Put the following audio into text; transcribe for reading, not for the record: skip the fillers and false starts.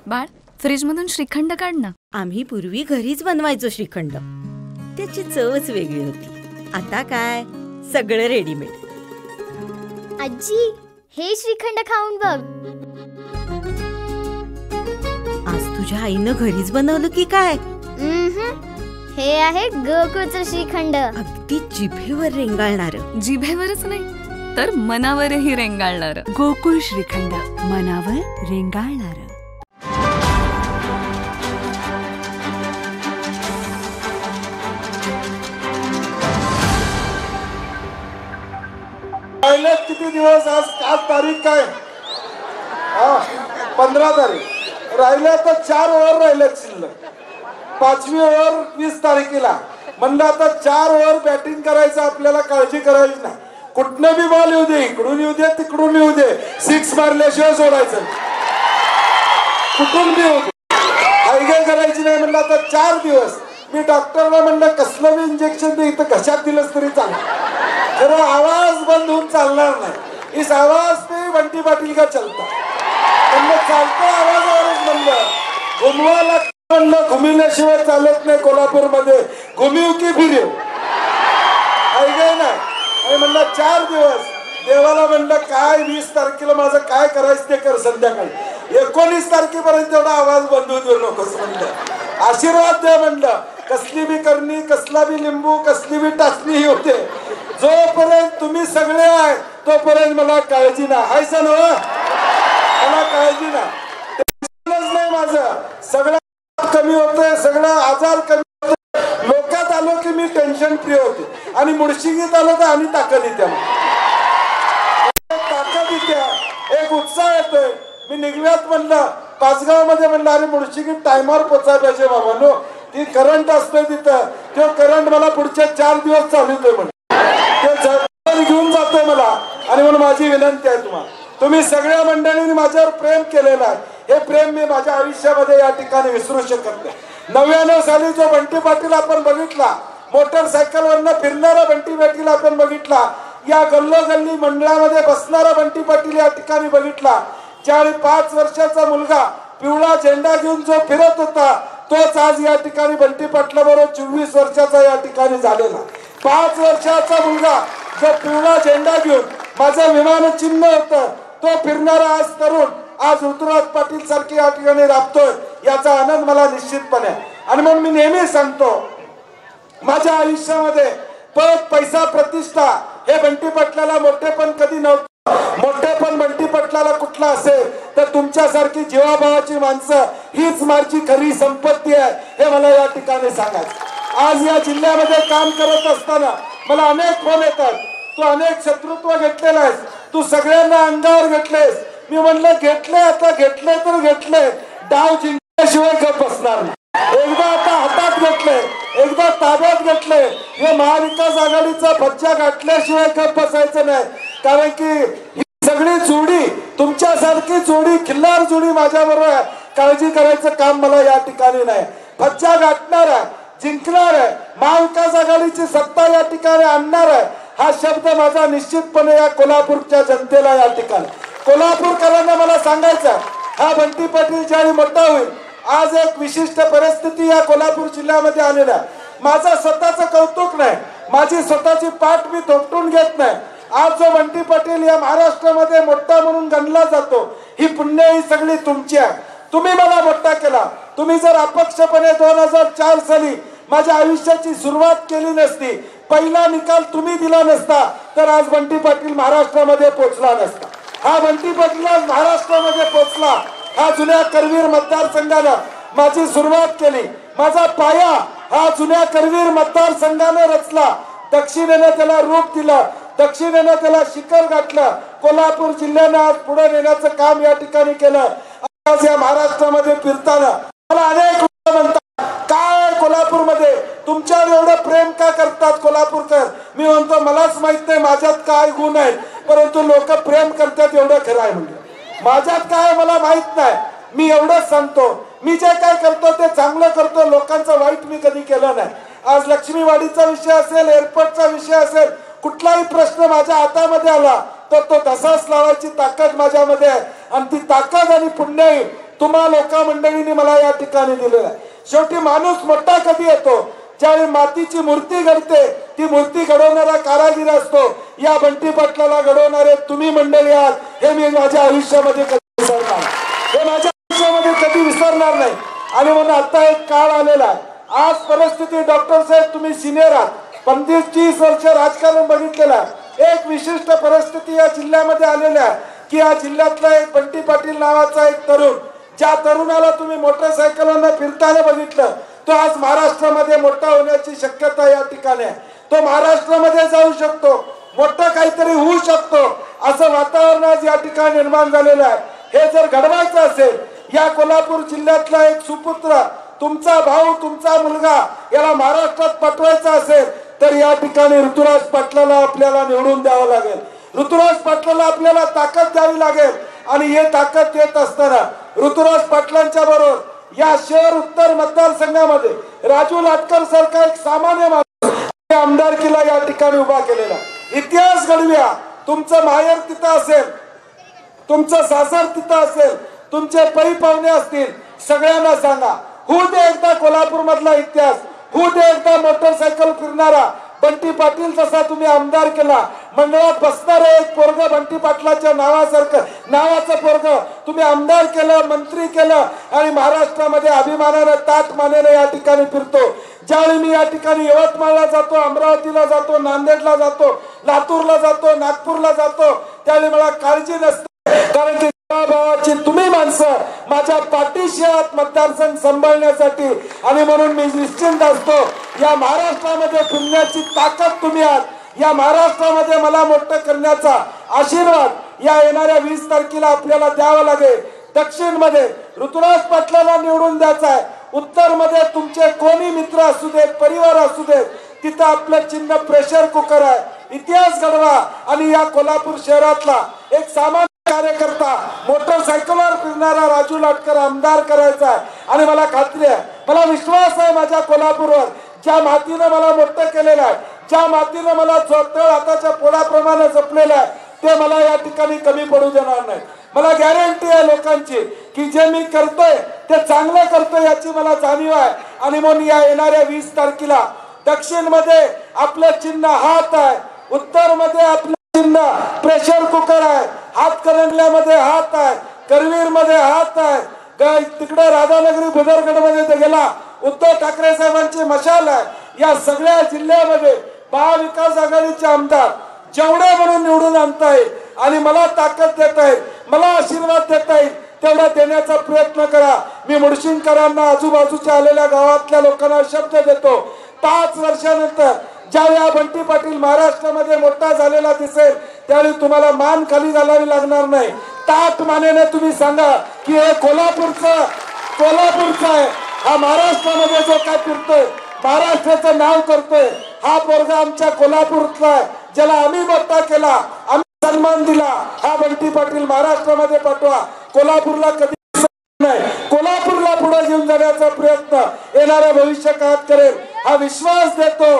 बाळ, फ्रीजमधून श्रीखंड काढ ना. आम्ही पूर्वी घरीच बनवायचो श्रीखंड. त्याची चवच वेगळी होती. आता काय सगळं रेडीमेड. आजी, हे श्रीखंड खाऊन बघ. आज तुझ्या आईनं घरीच बनवलं की काय? हे आहे गोकुळचं श्रीखंड. अगदी जिभेवर रेंगाळणार. जिभेवरच नाही तर मनावरही रेंगाळणार. गोकुळ श्रीखंड, मनावर रेंगाळणार. किती दिवस? आज तारीख काय? 15 तारीख. राहिल्या तर 4 ओव्हर राहिल्या शिल्लक. 5वी ओव्हर 20 तारखेला. म्हणलं आता 4 ओव्हर बॅटिंग करायचं, आपल्याला काळजी करायची नाही. कुठनं बी बॉल येऊ दे, इकडून येऊ दे, तिकडून येऊ दे, 6 मारल्याशिवाय सोडायचं. कुठून बी येऊ दे, हायगे करायची नाही. म्हणलं आता 4 दिवस. मी डॉक्टरला म्हणलं कसलं बी इंजेक्शन दे, इथं कशात दिलंच तरी चालतं. खरं आवाज बंद होऊन चालणार नाही. इस आवाज पे बंटी पाटील का चलता. म्हणलं चालतं आवाजावरच. म्हणलं घुमवायला म्हणलं घुमिल्याशिवाय चालत नाही कोल्हापूरमध्ये. घुमिव की फिरेव हायगे नाही. आणि म्हणलं 4 दिवस देवाला म्हणलं काय 20 तारखेला माझं काय करायचं ते कर. संध्याकाळी 19 तारखेपर्यंत एवढा आवाज बंद होऊ देऊ नकोस म्हणलं. आशीर्वाद दे म्हणलं. कसली बी करणी, कसला बी लिंबू, कसली बी टाचणी होते. जोपर्यंत तुम्ही सगळे आहे तोपर्यंत मला काळजी ना. हायचं ना, मला काळजी ना. टेन्शनच नाही माझं. सगळं कमी होतंय, सगळं आजार कमी होतोय. लोकात आलो की मी टेन्शन फ्री होते. आणि मुळशिंगीत आलो तर आणि ताकद येते. ताकद येते, एक उत्साह येतोय. मी निघव्यात म्हणलं पाचगाव मध्ये म्हणलं अरे मुळशिंगीत टायमावर पोचायला पाहिजे बाबा नो. ती करंट असतोय तिथं. तो करंट मला पुढच्या 4 दिवस चालवतोय म्हणून ते घेऊन जातोय मला. आणि म्हणून माझी विनंती आहे तुम्हाला, तुम्ही सगळ्या मंडळींनी माझ्यावर प्रेम केलेलं आहे. हे प्रेम मी माझ्या आयुष्यामध्ये या ठिकाणी विसरू शकत नाही. 99 साली जो बंटी पाटील आपण बघितला, मोटरसायकलवरनं फिरणारा बंटी पाटील आपण बघितला, या गल्लोगल्ली मंडळामध्ये बसणारा बंटी पाटील या ठिकाणी बघितला. ज्यावेळी 5 वर्षाचा मुलगा पिवळा झेंडा घेऊन जो फिरत होता, तोच आज या ठिकाणी बंटी पाटलाबरोबर 24 वर्षाचा या ठिकाणी झालेला. 5 वर्षाचा मुलगा जो पिवळा झेंडा घेऊन माझं विमान चिन्ह होतं, तो फिरणारा आज तरुण आज ऋतुराज पाटील सारखी या ठिकाणी राबतोय. याचा आनंद मला निश्चितपणे. आणि म्हणून मी नेहमी सांगतो, माझ्या आयुष्यामध्ये पद, पैसा, प्रतिष्ठा हे बंटी पाटलाला मोठेपण कधी नव्हतं. मोठेपण बंटी पाटलाला कुठला असेल तर तुमच्यासारखी जीवाभावाची माणसं हीच माझी खरी संपत्ती आहे, हे मला या ठिकाणी सांगायचं. आज या जिल्ह्यामध्ये काम करत असताना मला अनेक फोन येतात, तू अनेक शत्रुत्व घेतलेला आहेस, तू सगळ्यांना अंगावर घेतलेस. मी म्हणलं घेतले, आता घेतले तर घेतले, डाव जिंकल्याशिवाय गप बसणार नाही. एकदा आता हातात घेतले, एकदा ताब्यात घेतले, हे महाविकास आघाडीचा फज्जा गाठल्याशिवाय गप बसायचं नाही. कारण की ही सगळी जोडी, तुमच्यासारखी जोडी, खिल्लार जोडी माझ्याबरोबर आहे. काळजी करायचं काम मला या ठिकाणी नाही. फज्जा गाठणार आहे, जिंकणार आहे, महाविकास आघाडीची सत्ता या ठिकाणी आणणार आहे, हा शब्द माझा निश्चितपणे या कोल्हापूरच्या जनतेला या ठिकाणी, कोल्हापूरकरांना मला सांगायचा. हा बंटी पाटील ज्यावेळी मोठा होईल, आज एक विशिष्ट परिस्थिती या कोल्हापूर जिल्ह्यामध्ये आलेला आहे. माझं स्वतःचं कौतुक नाही, माझी स्वतःची पाठ मी थोपटून घेत नाही. आज जो बंटी पाटील या महाराष्ट्रामध्ये मोठा म्हणून गणला जातो, ही पुण्य ही सगळी तुमची आहे. तुम्ही मला मोठा केला. तुम्ही जर अपक्षपणे 2004 साली माझ्या आयुष्याची सुरुवात केली नसती, पहिला निकाल तुम्ही दिला नसता, तर आज बंटी पाटील महाराष्ट्रामध्ये पोहोचला नसता. हा बंटी पाटील आज महाराष्ट्रामध्ये पोहोचला. हा जुन्या करवीर मतदारसंघानं माझी सुरुवात केली. माझा पाया हा जुन्या करवीर मतदारसंघानं रचला. दक्षिणेनं त्याला रूप दिलं, दक्षिणेनं त्याला शिखर गाठलं. कोल्हापूर जिल्ह्यानं आज पुढे नेण्याचं काम या ठिकाणी केलं. आज या महाराष्ट्रामध्ये फिरताना मला अनेक लोक म्हणतात, काय कोल्हापूरमध्ये तुमच्यावर एवढं प्रेम का करतात कोल्हापूरकर? मी म्हणतो मलाच माहित नाही माझ्यात काय गुण आहेत, परंतु लोक प्रेम करतात एवढं खरं आहे. म्हणजे माझ्यात काय मला माहित नाही. मी एवढंच सांगतो, मी जे काय करतो ते चांगलं करतो, लोकांचं वाईट मी कधी केलं नाही. आज लक्ष्मीवाडीचा विषय असेल, एअरपोर्टचा विषय असेल, कुठलाही प्रश्न माझ्या हातामध्ये आला तर तो तसाच लावायची ताकद माझ्यामध्ये आहे. आणि ती ताकद आणि पुण्य तुम्हा लोक मंडळींनी मला या ठिकाणी दिलेलं आहे. शेवटी माणूस मोठा कधी येतो, ज्यावेळी मातीची मूर्ती घडते, ती मूर्ती घडवणारा कारागीर असतो. या बंटी पाटलाला घडवणारे तुम्ही मंडळी आहात, हे मी माझ्या आयुष्यामध्ये कधी विसरणार, हे माझ्या आयुष्यामध्ये कधी विसरणार नाही. आणि म्हणून आता एक काळ आलेला आहे. आज परिस्थिती, डॉक्टर साहेब तुम्ही सिनियर आहात, 25-30 वर्ष राजकारण बघितलेलं आहे. एक विशिष्ट परिस्थिती या जिल्ह्यामध्ये आलेली आहे की या जिल्ह्यातला एक बंटी पाटील नावाचा एक तरुण, ज्या तरुणाला तुम्ही मोटरसायकलनं फिरताना बघितलं, तो आज महाराष्ट्रामध्ये मोठा होण्याची शक्यता या ठिकाणी आहे. तो महाराष्ट्रामध्ये जाऊ शकतो, मोठं काहीतरी होऊ शकतो, असं वातावरण आज या ठिकाणी निर्माण झालेलं आहे. हे जर घडवायचं असेल, या कोल्हापूर जिल्ह्यातला एक सुपुत्र, तुमचा भाऊ, तुमचा मुलगा याला महाराष्ट्रात पाठवायचा असेल तर या ठिकाणी ऋतुराज पाटलाला आपल्याला निवडून द्यावं लागेल. ऋतुराज पाटलाला आपल्याला ताकद द्यावी लागेल. आणि हे ताकद देत असताना ऋतुराज पाटलांच्या बरोबर या शहर उत्तर मतदारसंघामध्ये राजू लाटकर सारखा एक सामान्य माणूस आमदारकीला या ठिकाणी उभा केलेला. इतिहास घडवूया. तुमचं माहेर तिथं असेल, तुमचं सासर तिथं असेल, तुमचे पै पाहुणे असतील, सगळ्यांना सांगा, होऊ दे एकदा कोल्हापूर मधला इतिहास, होऊ दे एकदा मोटरसायकल फिरणारा बंटी पाटील जसा तुम्ही आमदार केला. मंडळात बसणारे एक पोरग बंटी पाटलाच्या नावाचं पोरग तुम्ही आमदार केलं, मंत्री केलं आणि महाराष्ट्रामध्ये अभिमानानं ताट मानेनं या ठिकाणी फिरतो. ज्यावेळी मी या ठिकाणी यवतमाळला जातो, अमरावतीला जातो, नांदेडला जातो, लातूरला जातो, नागपूरला जातो, त्यावेळी मला काळजी नसते, कारण की भावाची तुम्ही माणसं माझ्या पाठीशी आहात मतदारसंघ सांभाळण्यासाठी. आणि म्हणून मी निश्चिंत असतो. या महाराष्ट्रामध्ये फिरण्याची ताकद तुम्ही आहात. या महाराष्ट्रामध्ये मला मोठं करण्याचा आशीर्वाद या येणाऱ्या 20 तारखेला आपल्याला द्यावा लागेल. दक्षिण मध्ये ऋतुराज पाटलाला निवडून द्यायचा आहे. उत्तर मध्ये तुमचे कोणी मित्र असू देत, परिवार असू देत, तिथं आपलं चिन्ह प्रेशर कुकर आहे. इतिहास घडवा आणि या कोल्हापूर शहरातला एक सामान्य कार्यकर्ता, मोटरसायकलवर फिरणारा राजू लाटकर आमदार करायचा आहे. आणि मला खात्री आहे, मला विश्वास आहे माझ्या कोल्हापूरवर, ज्या मातीनं मला मोठं केलेलं आहे, ज्या मातीनं मला तळ हाताच्या पोळाप्रमाणे जपलेलं आहे, ते मला या ठिकाणी कमी पडू देणार नाही. मला गॅरंटी आहे लोकांची की जे मी करतोय ते चांगलं करतोय याची मला जाणीव आहे. आणि म्हणून या येणाऱ्या 20 तारखेला दक्षिण मध्ये आपलं चिन्ह हात आहे, उत्तर मध्ये आपलं चिन्ह प्रेशर कुकर आहे, हातकणंगल्यामध्ये हात आहे, करवीर मध्ये हात आहे, तिकडे राधानगरी बुदरगड मध्ये गेला उद्धव ठाकरे साहेबांची मशाल आहे. या सगळ्या जिल्ह्यामध्ये महाविकास आघाडीचे आमदार जेवढे म्हणून निवडून आणता येईल आणि मला ताकद देता येईल, मला आशीर्वाद देता येईल, तेवढा देण्याचा प्रयत्न करा. मी मुडशिंकरांना, आजूबाजूच्या आलेल्या गावातल्या लोकांना शब्द देतो, 5 वर्षानंतर ज्यावेळी हा बंटी पाटील महाराष्ट्रामध्ये मोठा झालेला दिसेल, त्यावेळी तुम्हाला मान खाली घालावी लागणार नाही. ताट मानेने तुम्ही सांगा की हे कोल्हापूरचं आहे, हा महाराष्ट्रामध्ये जो काय फिरतोय, महाराष्ट्राचं नाव करतोय, हा पोरगा आमच्या कोल्हापूरचा आहे, ज्याला आम्ही मोठा केला, आम्ही सन्मान दिला. हा बंटी पाटील महाराष्ट्रामध्ये पाठवा. कोल्हापूरला कधी नाही, कोल्हापूरला पुढे घेऊन जाण्याचा प्रयत्न येणाऱ्या भविष्य काळात करेल, हा विश्वास देतो.